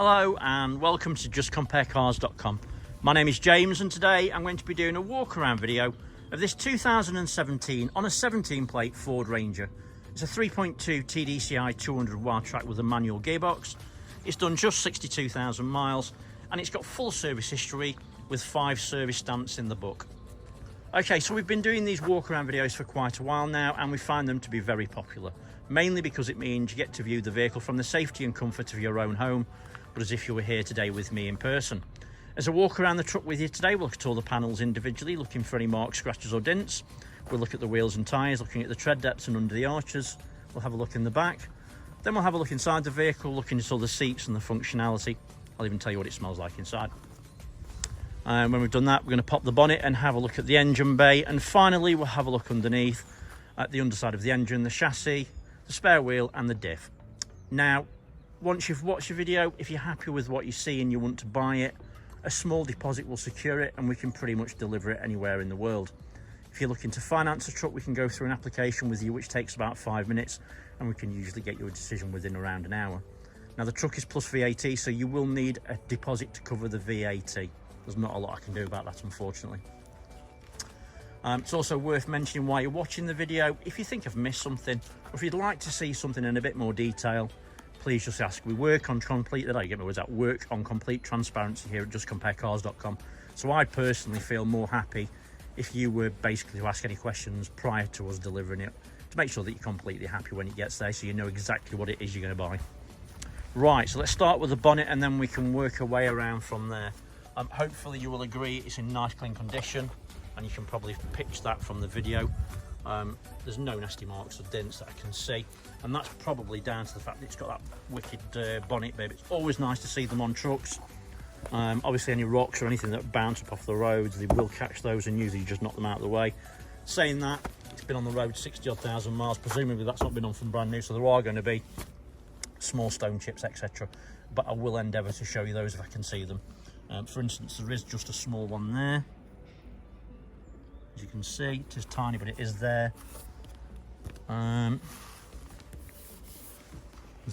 Hello and welcome to justcomparecars.com. My name is James and today I'm going to be doing a walk around video of this 2017 on a 17 plate Ford Ranger. It's a 3.2 TDCi 200 Wildtrak with a manual gearbox. It's done just 62,000 miles and it's got full service history with 5 service stamps in the book. Okay, so we've been doing these walk around videos for quite a while now and we find them to be very popular, mainly because it means you get to view the vehicle from the safety and comfort of your own home, but as if you were here today with me in person. As I walk around the truck with you today, we'll look at all the panels individually, looking for any marks, scratches or dents. We'll look at the wheels and tyres, looking at the tread depths and under the arches. We'll have a look in the back. Then we'll have a look inside the vehicle, looking at all the seats and the functionality. I'll even tell you what it smells like inside. And when we've done that, we're going to pop the bonnet and have a look at the engine bay. And finally, we'll have a look underneath at the underside of the engine, the chassis, the spare wheel and the diff. Now, once you've watched the video, if you're happy with what you see and you want to buy it, a small deposit will secure it and we can pretty much deliver it anywhere in the world. If you're looking to finance a truck, we can go through an application with you which takes about 5 minutes and we can usually get you a decision within around an hour. Now the truck is plus VAT, so you will need a deposit to cover the VAT. There's not a lot I can do about that, unfortunately. It's also worth mentioning while you're watching the video, if you think I've missed something or if you'd like to see something in a bit more detail, please just ask. We work on complete transparency here at justcomparecars.com. So I'd personally feel more happy if you were basically to ask any questions prior to us delivering it, to make sure that you're completely happy when it gets there, so you know exactly what it is you're going to buy. Right, so let's start with the bonnet and then we can work our way around from there. Hopefully you will agree it's in nice clean condition, and you can probably pitch that from the video. There's no nasty marks or dents that I can see, and that's probably down to the fact that it's got that wicked bonnet bib. It's always nice to see them on trucks. Obviously any rocks or anything that bounce up off the roads, they will catch those and usually just knock them out of the way. Saying that, it's been on the road 60-odd thousand miles, presumably that's not been on from brand new, so there are going to be small stone chips, etc. But I will endeavour to show you those if I can see them. For instance, there is just a small one there. As you can see, it is tiny, but it is there. There's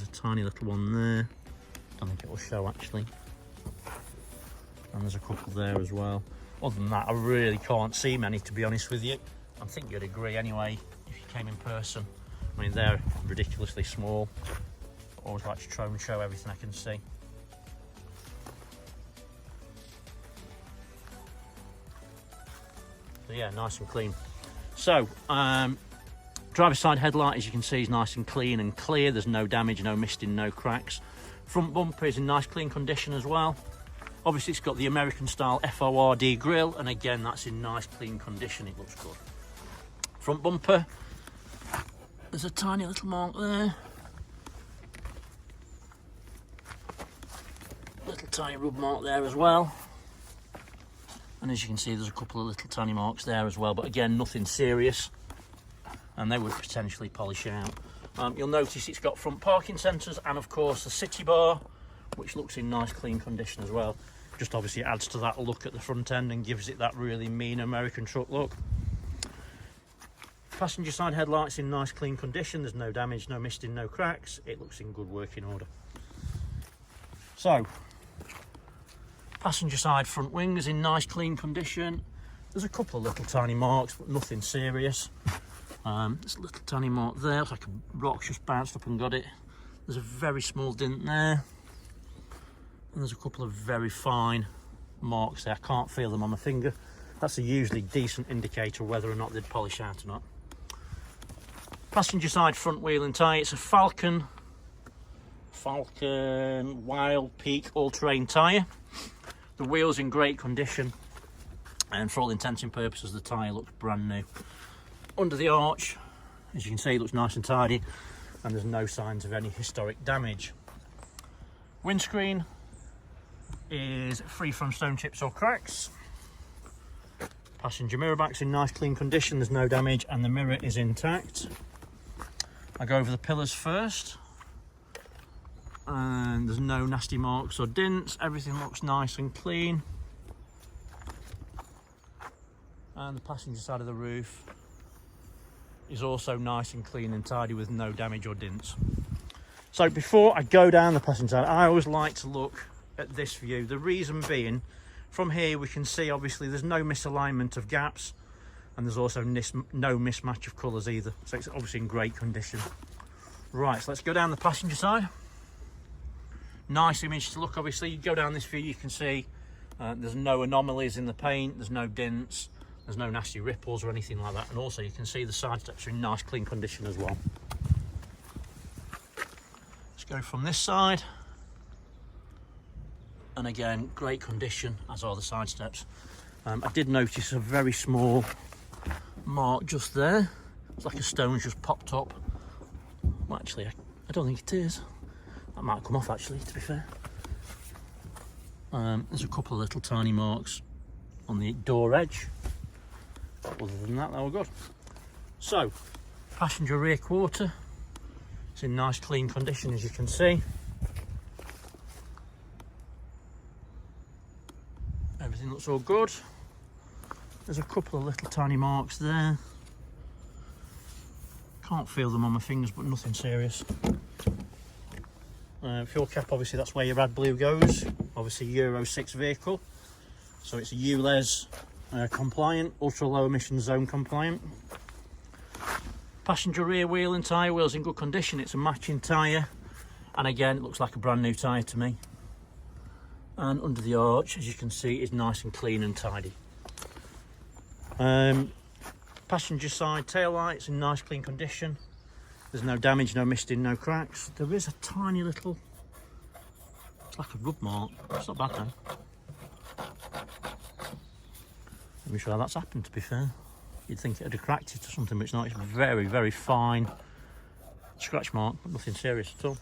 a tiny little one there. I don't think it will show actually. And there's a couple there as well. Other than that, I really can't see many, to be honest with you. I think you'd agree anyway if you came in person. I mean, they're ridiculously small. I always like to try and show everything I can see. So yeah, nice and clean. So, driver's side headlight, as you can see, is nice and clean and clear. There's no damage, no misting, no cracks. Front bumper is in nice clean condition as well. Obviously it's got the American style FORD grille, and again that's in nice clean condition. It looks good. Front bumper, there's a tiny little mark there. Little tiny rub mark there as well. And as you can see, there's a couple of little tiny marks there as well, but again, nothing serious, and they would potentially polish out. You'll notice it's got front parking sensors and of course the city bar, which looks in nice clean condition as well. Just obviously adds to that look at the front end and gives it that really mean American truck look. Passenger side headlights in nice clean condition. There's no damage, no misting, no cracks. It looks in good working order. So, passenger side front wings in nice clean condition. There's a couple of little tiny marks, but nothing serious. There's a little tiny mark there, it's like a rock just bounced up and got it. There's a very small dent there. And there's a couple of very fine marks there. I can't feel them on my finger. That's a usually decent indicator whether or not they'd polish out or not. Passenger side front wheel and tyre, it's a Falcon Wild Peak all-terrain tyre. The wheel's in great condition, and for all intents and purposes the tyre looks brand new. Under the arch, as you can see, it looks nice and tidy, and there's no signs of any historic damage. Windscreen is free from stone chips or cracks. Passenger mirror back's in nice clean condition, there's no damage, and the mirror is intact. I go over the pillars first, and there's no nasty marks or dents. Everything looks nice and clean. And the passenger side of the roof is also nice and clean and tidy with no damage or dents. So before I go down the passenger side, I always like to look at this view. The reason being, from here we can see obviously there's no misalignment of gaps, and there's also no mismatch of colours either. So it's obviously in great condition. Right, so let's go down the passenger side. Nice image to look. Obviously, you go down this view, you can see there's no anomalies in the paint, there's no dents, there's no nasty ripples or anything like that. And also you can see the side steps are in nice clean condition as well. Let's go from this side. And again, great condition, as are the side steps. I did notice a very small mark just there. It's like a stone's just popped up. Well, actually, I don't think it is. That might come off actually, to be fair. There's a couple of little tiny marks on the door edge. Other than that, they were good. So, passenger rear quarter. It's in nice clean condition, as you can see. Everything looks all good. There's a couple of little tiny marks there. Can't feel them on my fingers, but nothing serious. Fuel cap, obviously that's where your AdBlue goes. Obviously Euro 6 vehicle, so it's a ULEZ compliant, ultra low emission zone compliant. Passenger rear wheel and tyre wheels in good condition. It's a matching tyre, and again it looks like a brand new tyre to me. And under the arch, as you can see, is nice and clean and tidy. Passenger side tail lights in nice clean condition. There's no damage, no misting, no cracks. There is a tiny little, it's like a rub mark. It's not bad then. Let me show how that's happened, to be fair. You'd think it'd have cracked it or something, but it's not. It's very, very fine scratch mark, but nothing serious at all.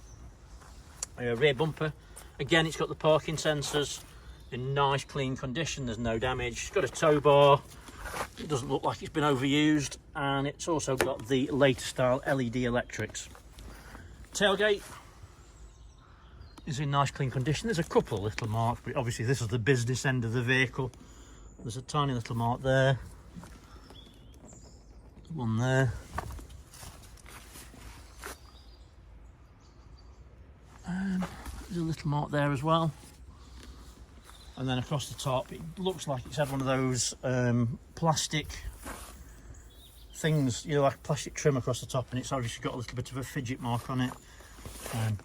Rear bumper. Again, it's got the parking sensors in nice clean condition. There's no damage. It's got a tow bar. It doesn't look like it's been overused, and it's also got the latest style LED electrics. Tailgate is in nice clean condition. There's a couple of little marks, but obviously this is the business end of the vehicle. There's a tiny little mark there, one there, there's a little mark there as well. And then across the top, it looks like it's had one of those plastic things, you know, like plastic trim across the top, and it's obviously got a little bit of a fidget mark on it.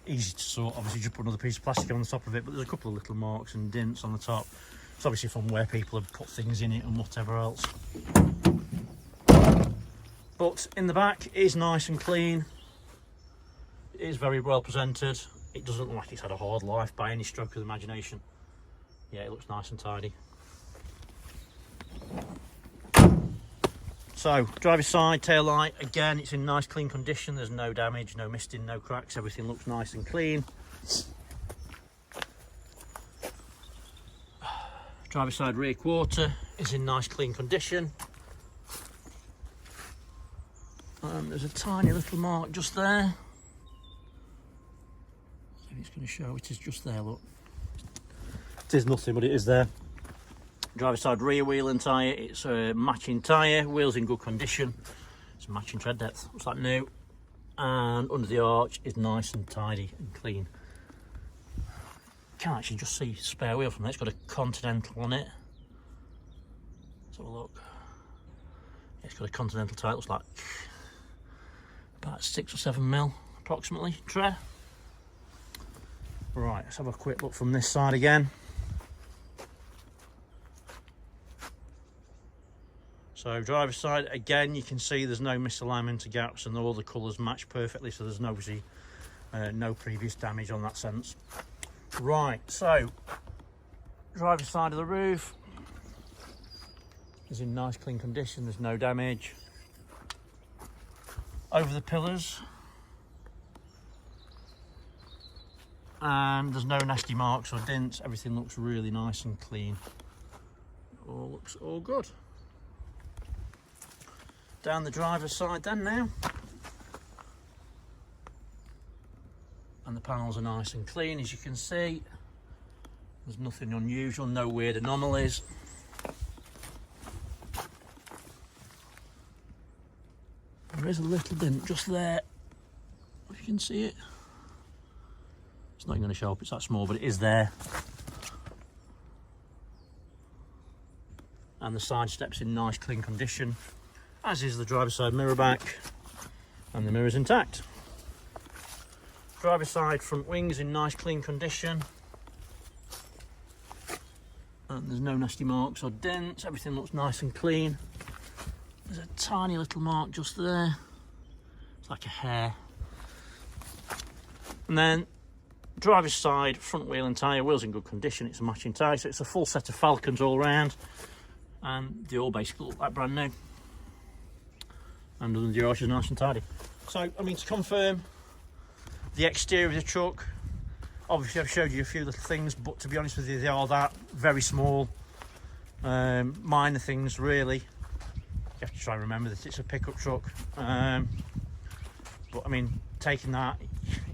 Easy to sort, obviously just put another piece of plastic on the top of it, but there's a couple of little marks and dents on the top. It's obviously from where people have put things in it and whatever else. But in the back, it is nice and clean. It is very well presented. It doesn't look like it's had a hard life by any stroke of the imagination. Yeah, it looks nice and tidy. So, driver's side, tail light, again, it's in nice clean condition. There's no damage, no misting, no cracks. Everything looks nice and clean. Driver's side rear quarter is in nice clean condition. There's a tiny little mark just there. If it's going to show, it is just there, look. It is nothing, but it is there. Driver's side rear wheel and tyre, it's a matching tyre, wheels in good condition. It's a matching tread depth, looks like new. And under the arch is nice and tidy and clean. You can actually just see spare wheel from there. It's got a Continental on it. Let's have a look. It's got a Continental tyre, looks like about 6 or 7 mil approximately tread. Right, let's have a quick look from this side again. So driver's side, again, you can see there's no misalignment of gaps and all the colours match perfectly, so there's obviously no previous damage on that sense. Right, so driver's side of the roof is in nice clean condition, there's no damage. Over the pillars, and there's no nasty marks or dents, everything looks really nice and clean. All looks all good. Down the driver's side then now. And the panels are nice and clean, as you can see. There's nothing unusual, no weird anomalies. There is a little dent just there, if you can see it. It's not going to show up, it's that small, but it is there. And the side steps in nice clean condition, as is the driver's side mirror back, and the mirror's intact. Driver's side front wings in nice clean condition, and there's no nasty marks or dents. Everything looks nice and clean. There's a tiny little mark just there, it's like a hair. And then driver's side front wheel and tyre, wheels in good condition, it's a matching tyre, so it's a full set of Falcons all round, and they all basically look like brand new, and the garage is nice and tidy. So I mean, to confirm the exterior of the truck, obviously I've showed you a few little things, but to be honest with you, they are that very small, minor things really. You have to try and remember that it's a pickup truck, but I mean, taking that,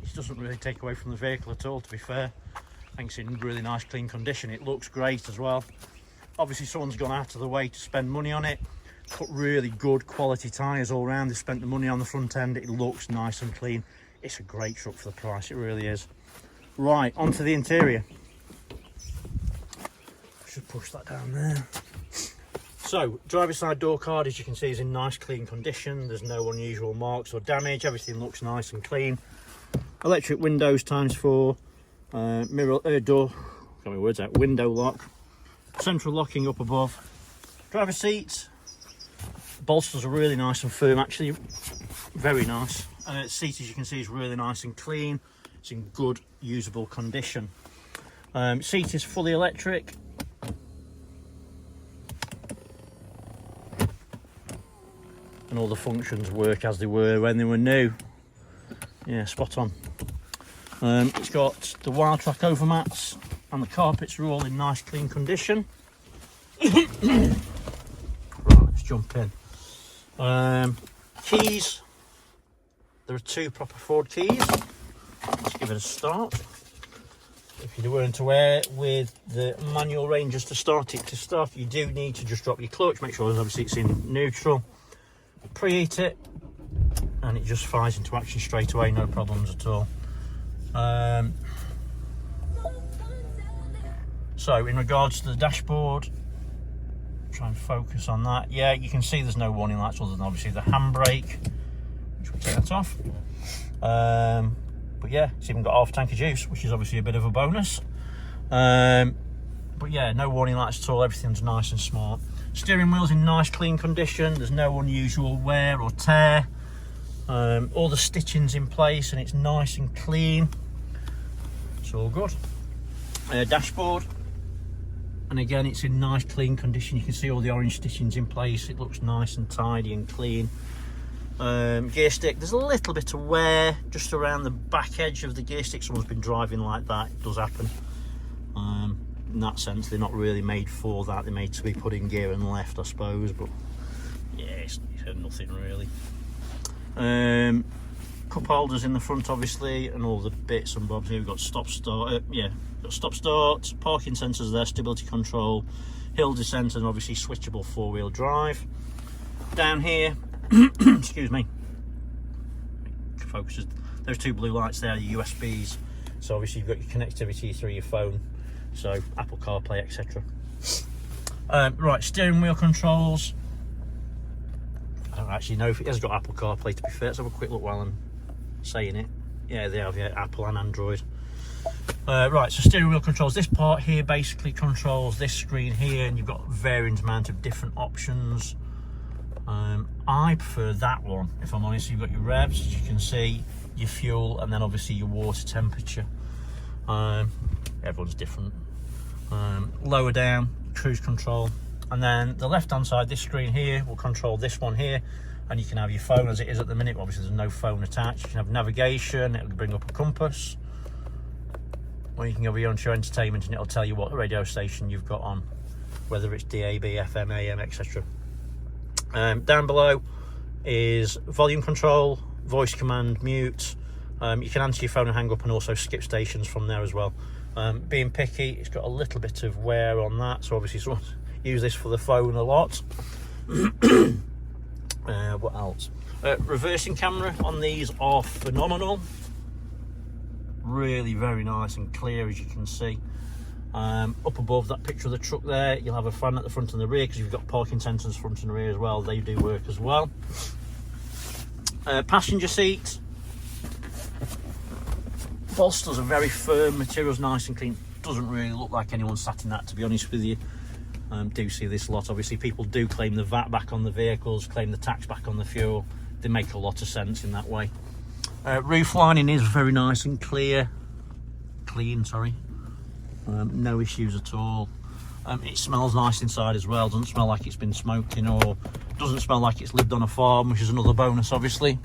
it doesn't really take away from the vehicle at all, to be fair. I think it's in really nice clean condition. It looks great as well. Obviously someone's gone out of the way to spend money on it, put really good quality tyres all around. They spent the money on the front end. It looks nice and clean. It's a great truck for the price, it really is. Right, onto the interior. Should push that down there. So, driver's side door card, as you can see, is in nice clean condition. There's no unusual marks or damage. Everything looks nice and clean. Electric windows ×4, mirror door, got my words out, window lock, central locking up above. Driver seats, bolsters are really nice and firm, actually, very nice. Seat, as you can see, is really nice and clean. It's in good usable condition. Seat is fully electric. And all the functions work as they were when they were new. Yeah, spot on. It's got the Wildtrak overmats, and the carpets are all in nice clean condition. Right, let's jump in. Keys. There are 2 proper Ford keys. Let's give it a start. If you weren't aware, with the manual ranges to start you do need to just drop your clutch, make sure obviously it's in neutral, preheat it, and it just fires into action straight away, no problems at all. So in regards to the dashboard, try and focus on that. Yeah, you can see there's no warning lights other than obviously the handbrake, which we'll take that off. But yeah, it's even got half tank of juice, which is obviously a bit of a bonus. But yeah, no warning lights at all, everything's nice and smart. Steering wheel's in nice clean condition, there's no unusual wear or tear. All the stitching's in place and it's nice and clean. It's all good. Dashboard, and again it's in nice clean condition. You can see all the orange stitching's in place. It looks nice and tidy and clean. Gear stick, there's a little bit of wear just around the back edge of the gear stick. Someone's been driving like that, it does happen. In that sense, they're not really made for that. They're made to be put in gear and left, I suppose, but yeah, it's nothing really. Cup holders in the front obviously, and all the bits and bobs. Here we've got stop start, got stop start, parking sensors there, stability control, hill descent, and obviously switchable 4-wheel drive. Down here, excuse me, focuses, those 2 blue lights there are your USBs, so obviously you've got your connectivity through your phone, so Apple CarPlay, etc. Right, steering wheel controls. I don't actually know if it has got Apple CarPlay, to be fair. Let's have a quick look while I'm saying it. Yeah, they have, yeah, Apple and Android. Right, so steering wheel controls. This part here basically controls this screen here, and you've got a varying amount of different options. I prefer that one, if I'm honest. You've got your revs, as you can see, your fuel, and then obviously your water temperature. Everyone's different. Lower down, cruise control, and then the left hand side, this screen here will control this one here, and you can have your phone as it is at the minute. Obviously there's no phone attached. You can have navigation, it'll bring up a compass, or you can go onto your entertainment and it'll tell you what radio station you've got on, whether it's DAB, FM, AM, etc. Down below is volume control, voice command, mute. You can answer your phone and hang up, and also skip stations from there as well. Being picky, it's got a little bit of wear on that, so obviously someone use this for the phone a lot. What else? Reversing camera on these are phenomenal, really very nice and clear, as you can see. Up above that picture of the truck there, you'll have a fan at the front and the rear, because you've got parking sensors front and rear as well. They do work as well. Passenger seat, bolsters are very firm, material's nice and clean. Doesn't really look like anyone sat in that, to be honest with you. Do see this a lot. Obviously people do claim the VAT back on the vehicles, claim the tax back on the fuel. They make a lot of sense in that way. Roof lining is very nice and clean, sorry. No issues at all. It smells nice inside as well. Doesn't smell like it's been smoked in, or doesn't smell like it's lived on a farm, which is another bonus, obviously.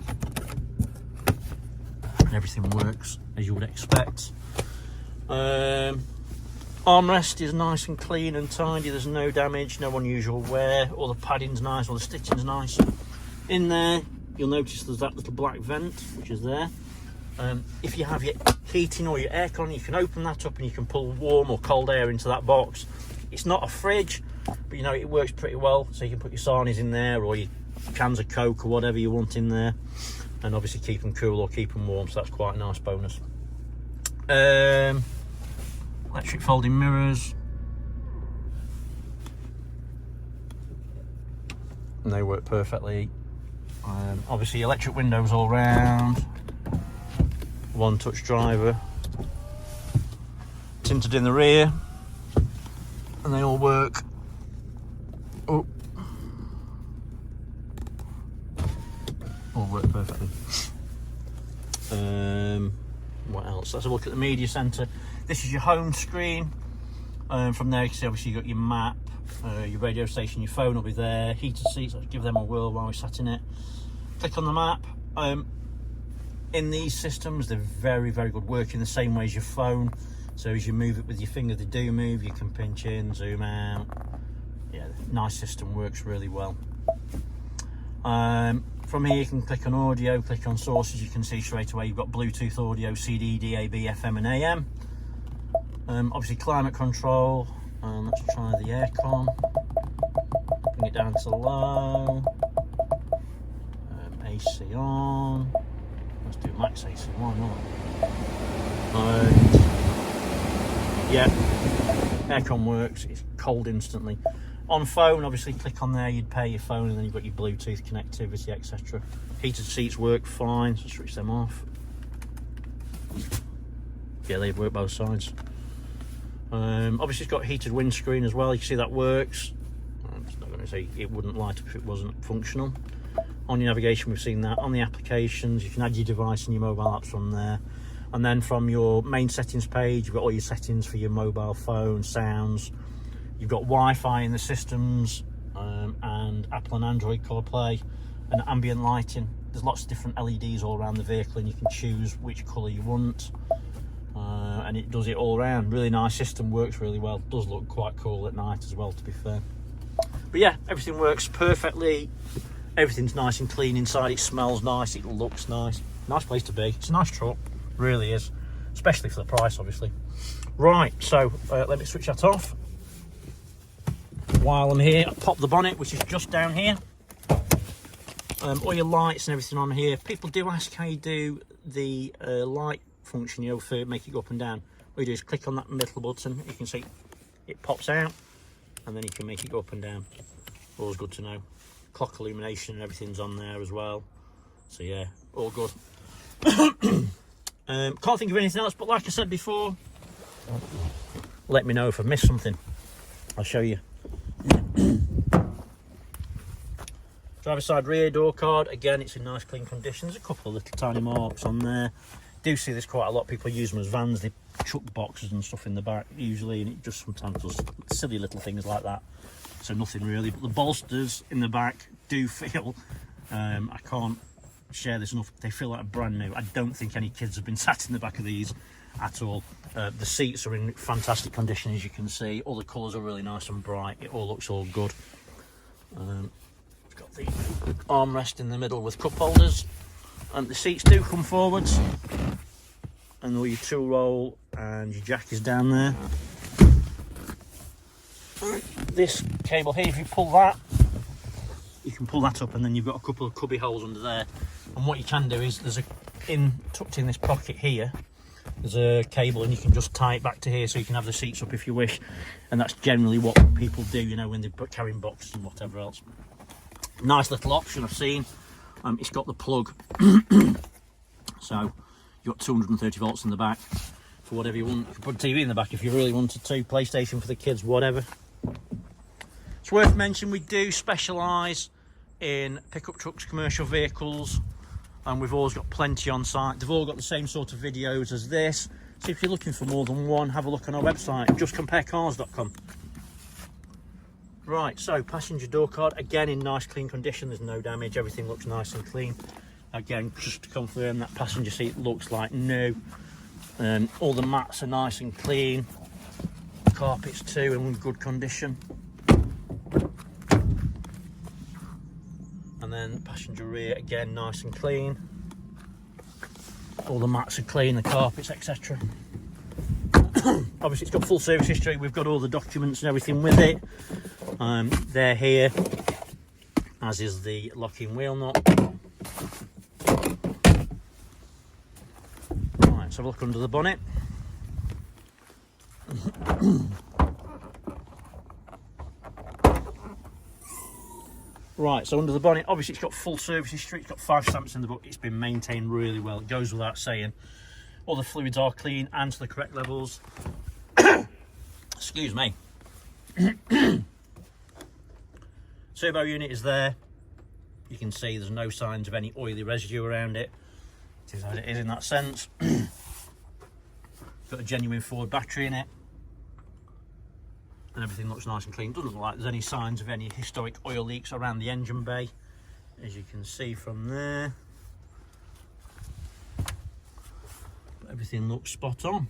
And everything works as you would expect. Armrest is nice and clean and tidy. There's no damage, no unusual wear. All the padding's nice, all the stitching's nice. In there, you'll notice there's that little black vent, which is there. If you have your heating or your aircon, you can open that up and you can pull warm or cold air into that box. It's not a fridge, but you know, it works pretty well. So you can put your sarnies in there, or your cans of Coke or whatever you want in there, and obviously keep them cool or keep them warm. So that's quite a nice bonus. Electric folding mirrors, and they work perfectly. Obviously electric windows all round, one touch driver, tinted in the rear, and they all work. Oh, all work perfectly. What else? Let's have a look at the media centre. This is your home screen. From there you can see obviously you've got your map, your radio station, your phone will be there, heated seats. Let's give them a whirl while we sat in it. Click on the map. In these systems, they're very, very good, working the same way as your phone. So as you move it with your finger, they do move. You can pinch in, zoom out. Yeah, nice system, works really well. From here you can click on audio, click on sources. You can see straight away you've got Bluetooth audio, CD, DAB, FM and AM. Obviously climate control. Let's try the aircon. Bring it down to low. AC on. Let's do max AC, why not? Yeah, aircon works. It's cold instantly. On phone, obviously click on there, you'd pair your phone, and then you've got your Bluetooth connectivity, etc. Heated seats work fine, so switch them off. Yeah, they work both sides. Obviously it's got heated windscreen as well. You can see that works. I'm just not going to say it wouldn't light up if it wasn't functional. On your navigation, we've seen that. On the applications, you can add your device and your mobile apps from there. And then from your main settings page, you've got all your settings for your mobile phone, sounds. You've got Wi-Fi in the systems, and Apple and Android CarPlay, and ambient lighting. There's lots of different LEDs all around the vehicle, and you can choose which colour you want. And it does it all around. Really nice system, works really well. Does look quite cool at night as well, to be fair. But yeah, everything works perfectly. Everything's nice and clean inside. It smells nice, it looks nice. Nice place to be. It's a nice truck, really is, especially for the price, obviously. Right, so let me switch that off. While I'm here, I pop the bonnet, which is just down here. All your lights and everything on here. People do ask how you do the light function, you know, for make it go up and down. What you do is click on that middle button. You can see it pops out, and then you can make it go up and down. Always good to know. Clock illumination and everything's on there as well. So yeah, all good. Can't think of anything else, but like I said before, let me know if I've missed something. I'll show you. Driver's side rear door card, again, it's in nice clean condition. There's a couple of little tiny marks on there. Do see this quite a lot. People use them as vans. They chuck boxes and stuff in the back usually, and it just sometimes does silly little things like that. So nothing really. But the bolsters in the back do feel, I can't share this enough, they feel like brand new. I don't think any kids have been sat in the back of these at all. The seats are in fantastic condition, as you can see. All the colours are really nice and bright. It all looks all good. It's got the armrest in the middle with cup holders. The seats do come forwards, and all your tool roll and your jack is down there. This cable here, if you pull that, you can pull that up, and then you've got a couple of cubby holes under there. And what you can do is there's tucked in this pocket here, There's a cable and you can just tie it back to here so you can have the seats up if you wish. And that's generally what people do, you know, when they're carrying boxes and whatever else. Nice little option I've seen. It's got the plug. So you've got 230 volts in the back for whatever you want. You can put a TV in the back if you really wanted to, PlayStation for the kids, whatever. It's worth mentioning we do specialise in pickup trucks, commercial vehicles, and we've always got plenty on site. They've all got the same sort of videos as this. So if you're looking for more than one, have a look on our website, justcomparecars.com. Right, so passenger door card, again in nice clean condition, there's no damage, everything looks nice and clean. Again, just to confirm, that passenger seat looks like new. All the mats are nice and clean. Carpets too in good condition. And then passenger rear, again nice and clean. All the mats are clean, the carpets, etc. Obviously it's got full service history, we've got all the documents and everything with it. They're here, as is the locking wheel nut. Right, let's have a look under the bonnet. Right, so under the bonnet, obviously it's got full service history, it's got 5 stamps in the book, it's been maintained really well, it goes without saying. All the fluids are clean and to the correct levels. Excuse me. Turbo unit is there. You can see there's no signs of any oily residue around it. It is as it is in that sense. Got a genuine Ford battery in it. And everything looks nice and clean. Doesn't look like there's any signs of any historic oil leaks around the engine bay, as you can see from there. But everything looks spot on.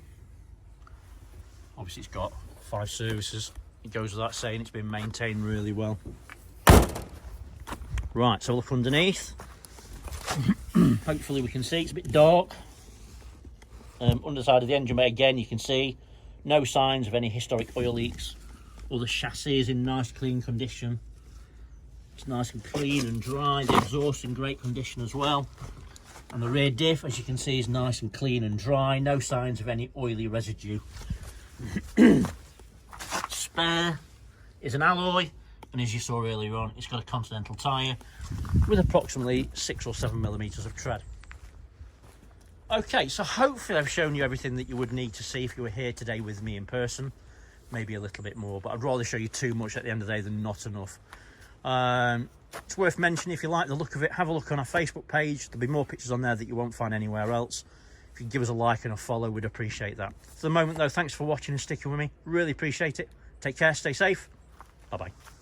Obviously it's got 5 services. It goes without saying, it's been maintained really well. Right, so look underneath. Hopefully we can see, it's a bit dark. Underside of the engine bay, again you can see no signs of any historic oil leaks. All the chassis is in nice clean condition. It's nice and clean and dry. The exhaust in great condition as well. And the rear diff, as you can see, is nice and clean and dry. No signs of any oily residue. Spare is an alloy, and as you saw earlier on, it's got a Continental tyre with approximately 6 or 7 millimetres of tread. Okay, so hopefully I've shown you everything that you would need to see if you were here today with me in person. Maybe a little bit more, but I'd rather show you too much at the end of the day than not enough. It's worth mentioning, if you like the look of it, have a look on our Facebook page. There'll be more pictures on there that you won't find anywhere else. If you give us a like and a follow, we'd appreciate that. For the moment though, thanks for watching and sticking with me. Really appreciate it. Take care, stay safe. Bye-bye.